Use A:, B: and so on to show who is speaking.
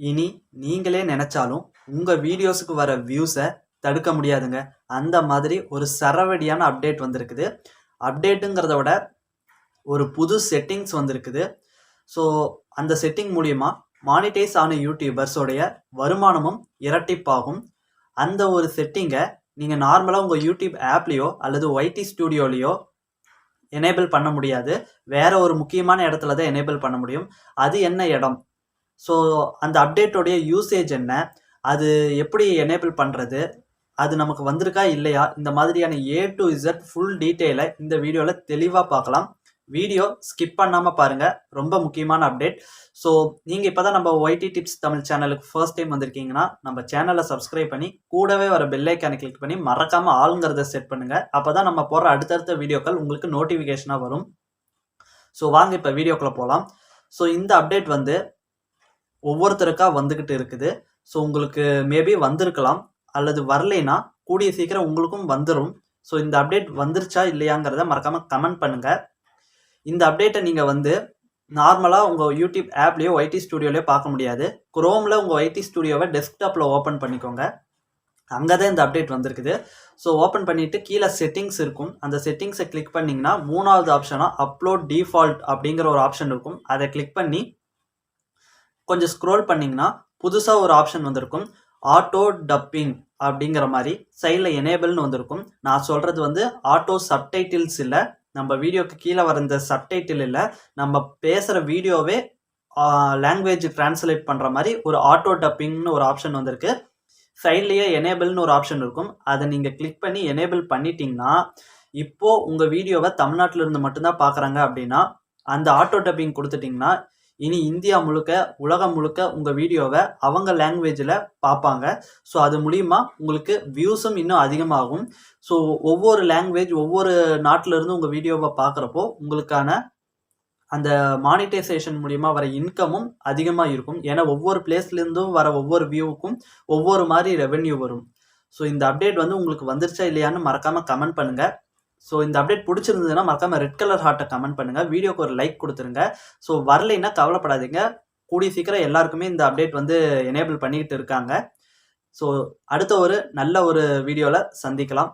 A: இனி நீங்களே நினைச்சாலும் உங்க வீடியோஸுக்கு வர வியூஸை தடுக்க முடியாதுங்க. அந்த மாதிரி ஒரு சரவெடியான அப்டேட் வந்திருக்குது. அப்டேட்டுங்கிறத விட ஒரு புது செட்டிங்ஸ் வந்திருக்குது. ஸோ அந்த செட்டிங் மூலியமா மானிட்டைஸ் ஆன யூடியூபர்ஸோடைய வருமானமும் இரட்டிப்பாகும். அந்த ஒரு செட்டிங்கை நீங்கள் நார்மலாக உங்கள் யூடியூப் ஆப்லேயோ அல்லது ஒய்டி ஸ்டுடியோலையோ எனேபிள் பண்ண முடியாது. வேற ஒரு முக்கியமான இடத்துல தான் எனேபிள் பண்ண முடியும். அது என்ன இடம்? ஸோ அந்த அப்டேட்டோடைய யூசேஜ் என்ன, அது எப்படி எனேபிள் பண்ணுறது, அது நமக்கு வந்திருக்கா இல்லையா, இந்த மாதிரியான A to Z ஃபுல் டீட்டெயிலை இந்த வீடியோவில் தெளிவாக பார்க்கலாம். வீடியோ ஸ்கிப் பண்ணாமல் பாருங்கள், ரொம்ப முக்கியமான அப்டேட். ஸோ நீங்கள் இப்போ தான் நம்ம ஒய்டி டிப்ஸ் தமிழ் சேனலுக்கு ஃபர்ஸ்ட் டைம் வந்திருக்கீங்கன்னா நம்ம சேனலை சப்ஸ்கிரைப் பண்ணி கூடவே வர பெல் ஐக்கானை கிளிக் பண்ணி மறக்காமல் ஆளுங்கிறத செட் பண்ணுங்கள். அப்போ தான் நம்ம போடுற அடுத்தடுத்த வீடியோக்கள் உங்களுக்கு நோட்டிஃபிகேஷனாக வரும். ஸோ வாங்க இப்போ வீடியோக்குள்ளே போகலாம். ஸோ இந்த அப்டேட் வந்து ஒவ்வொருத்தருக்கா வந்துக்கிட்டு இருக்குது. ஸோ உங்களுக்கு மேபி வந்திருக்கலாம், அல்லது வரலைன்னா கூடிய சீக்கிரம் உங்களுக்கும் வந்துடும். ஸோ இந்த அப்டேட் வந்துருச்சா இல்லையாங்கிறத மறக்காமல் கமெண்ட் பண்ணுங்கள். இந்த அப்டேட்டை நீங்கள் வந்து நார்மலாக உங்கள் யூடியூப் ஆப்லேயோ ஒய்டி ஸ்டுடியோலையோ பார்க்க முடியாது. குரோமில் உங்கள் ஒய்டி ஸ்டுடியோவை டெஸ்க்டாப்பில் ஓப்பன் பண்ணிக்கோங்க. அங்கே தான் இந்த அப்டேட் வந்திருக்குது. ஸோ ஓப்பன் பண்ணிவிட்டு கீழே செட்டிங்ஸ் இருக்கும். அந்த செட்டிங்ஸை கிளிக் பண்ணிங்கன்னா மூணாவது ஆப்ஷனாக அப்லோட் டிஃபால்ட் அப்படிங்கிற ஒரு ஆப்ஷன் இருக்கும். அதை கிளிக் பண்ணி கொஞ்சம் ஸ்க்ரோல் பண்ணிங்கன்னா புதுசாக ஒரு ஆப்ஷன் வந்திருக்கும், ஆட்டோ டப்பிங் அப்படிங்கிற மாதிரி. சைடில் எனேபிள்னு வந்திருக்கும். நான் சொல்கிறது வந்து ஆட்டோ சப்டைட்டில்ஸ் இல்லை, நம்ம வீடியோக்கு கீழே வர இந்த சப்டைட்டில் இல்லை, நம்ம பேசுகிற வீடியோவே லாங்குவேஜ் டிரான்ஸ்லேட் பண்ணுற மாதிரி ஒரு ஆட்டோ டப்பிங்னு ஒரு ஆப்ஷன் வந்திருக்கு. சைட்லேயே எனேபிள்னு ஒரு ஆப்ஷன் இருக்கும். அதை நீங்கள் கிளிக் பண்ணி எனேபிள் பண்ணிட்டீங்கன்னா இப்போது உங்கள் வீடியோவை தமிழ்நாட்டில் இருந்து மட்டும்தான் பார்க்குறாங்க அப்படின்னா அந்த ஆட்டோ டப்பிங் கொடுத்துட்டிங்கன்னா இனி இந்தியா முழுக்க உலகம் முழுக்க உங்கள் வீடியோவை அவங்க லாங்குவேஜில் பார்ப்பாங்க. ஸோ அது மூலிமா உங்களுக்கு வியூஸும் இன்னும் அதிகமாகும். ஸோ ஒவ்வொரு லாங்குவேஜ் ஒவ்வொரு நாட்டிலேருந்து உங்கள் வீடியோவை பார்க்குறப்போ உங்களுக்கான அந்த மானிட்டைசேஷன் மூலிமா வர இன்கமும் அதிகமாக இருக்கும். ஏன்னா ஒவ்வொரு பிளேஸ்லேருந்தும் வர ஒவ்வொரு வியூவுக்கும் ஒவ்வொரு மாதிரி ரெவென்யூ வரும். ஸோ இந்த அப்டேட் வந்து உங்களுக்கு வந்துருச்சா இல்லையான்னு மறக்காமல் கமெண்ட் பண்ணுங்கள். ஸோ இந்த அப்டேட் பிடிச்சிருந்ததுன்னா மறக்காமல் ரெட் கலர் ஹார்ட்டை கமெண்ட் பண்ணுங்கள், வீடியோக்கு ஒரு லைக் கொடுத்துருங்க. ஸோ வரலைன்னா கவலைப்படாதீங்க, கூடிய சீக்கிரம் எல்லாருக்குமே இந்த அப்டேட் வந்து எனேபிள் பண்ணிக்கிட்டு இருக்காங்க. ஸோ அடுத்த ஒரு நல்ல ஒரு வீடியோவில் சந்திக்கலாம்.